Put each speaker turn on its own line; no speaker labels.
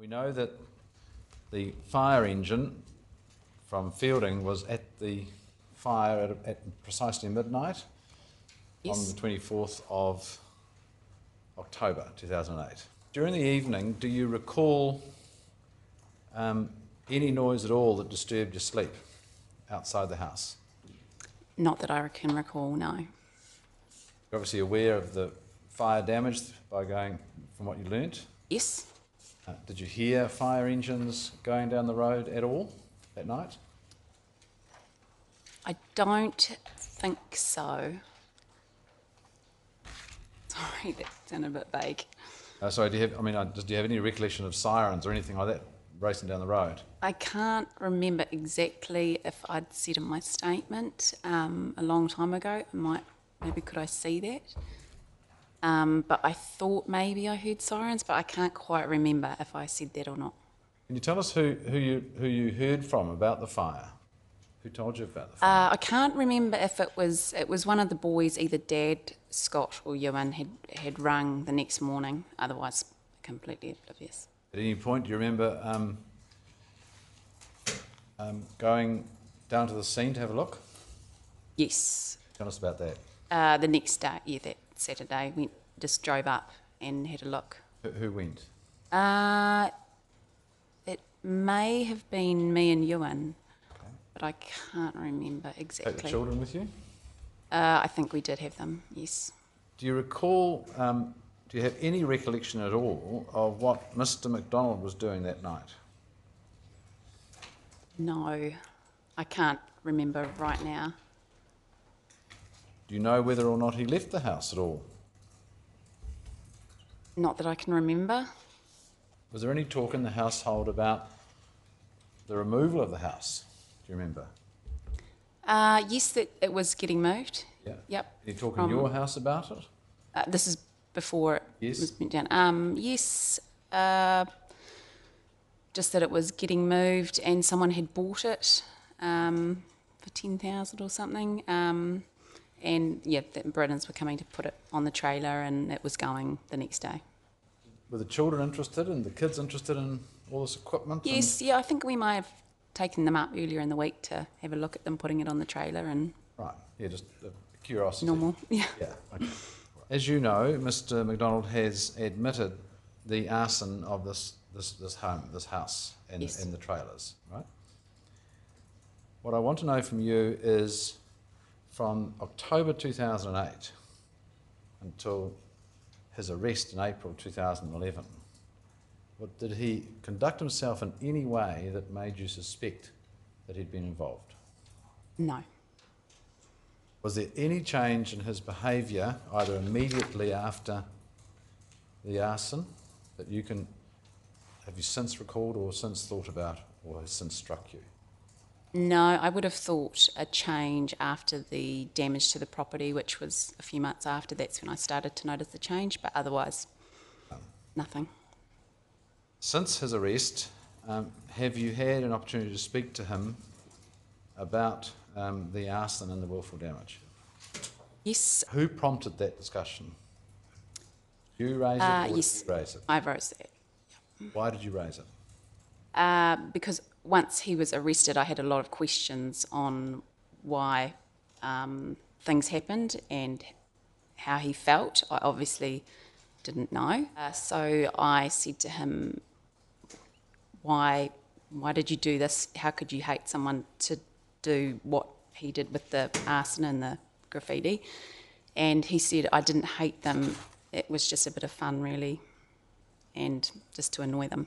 We know that the fire engine from Fielding was at the fire at precisely midnight on the 24th of October 2008. During the evening, do you recall any noise at all that disturbed your sleep outside the house?
Not that I can recall, no.
You're obviously aware of the fire damage by going from what you learnt?
Yes.
Did you hear fire engines going down the road at all that night?
I don't think so. Sorry, that sounded a bit vague.
Sorry, do you have any recollection of sirens or anything like that racing down the road?
I can't remember exactly if I'd said in my statement a long time ago. Maybe could I see that? But I thought maybe I heard sirens, but I can't quite remember if I said that or not.
Can you tell us who you heard from about the fire? Who told you about the fire?
I can't remember if it was one of the boys, either Dad, Scott or Ewan had rung the next morning, otherwise completely oblivious.
At any point do you remember going down to the scene to have a look?
Yes.
Tell us about that.
The next day, that Saturday, we just drove up and had a look.
Who went?
It may have been me and Ewan, but I can't remember exactly.
Take the children with you?
I think we did have them, yes.
Do you recall, do you have any recollection at all of what Mr. Macdonald was doing that night?
No, I can't remember right now.
Do you know whether or not he left the house at all?
Not that I can remember.
Was there any talk in the household about the removal of the house? Do you remember?
Yes, that it was getting moved.
Yeah.
Yep.
Did he talk in your house about it?
This is before
Yes.
it was went down. Yes, just that it was getting moved and someone had bought it for $10,000 or something. And yeah, the Britons were coming to put it on the trailer and it was going the next day.
Were the children interested and the kids interested in all this equipment?
Yes, yeah, I think we might have taken them up earlier in the week to have a look at them putting it on the trailer and...
Right, yeah, just curiosity.
Normal, yeah.
Yeah, okay. As you know, Mr. Macdonald has admitted the arson of this home, this house, and
Yes.
the trailers, right? What I want to know from you is, from October 2008 until his arrest in April 2011, did he conduct himself in any way that made you suspect that he'd been involved?
No.
Was there any change in his behaviour, either immediately after the arson, that have you since recalled or since thought about or has since struck you?
No, I would have thought a change after the damage to the property, which was a few months after. That's when I started to notice the change, but otherwise, nothing.
Since his arrest, have you had an opportunity to speak to him about the arson and the willful damage?
Yes.
Who prompted that discussion? Did you raise it or
yes,
did you raise it?
I raised that.
Why did you raise it?
Because once he was arrested, I had a lot of questions on why things happened and how he felt. I obviously didn't know. So I said to him, why did you do this? How could you hate someone to do what he did with the arson and the graffiti? And he said, I didn't hate them. It was just a bit of fun, really, and just to annoy them.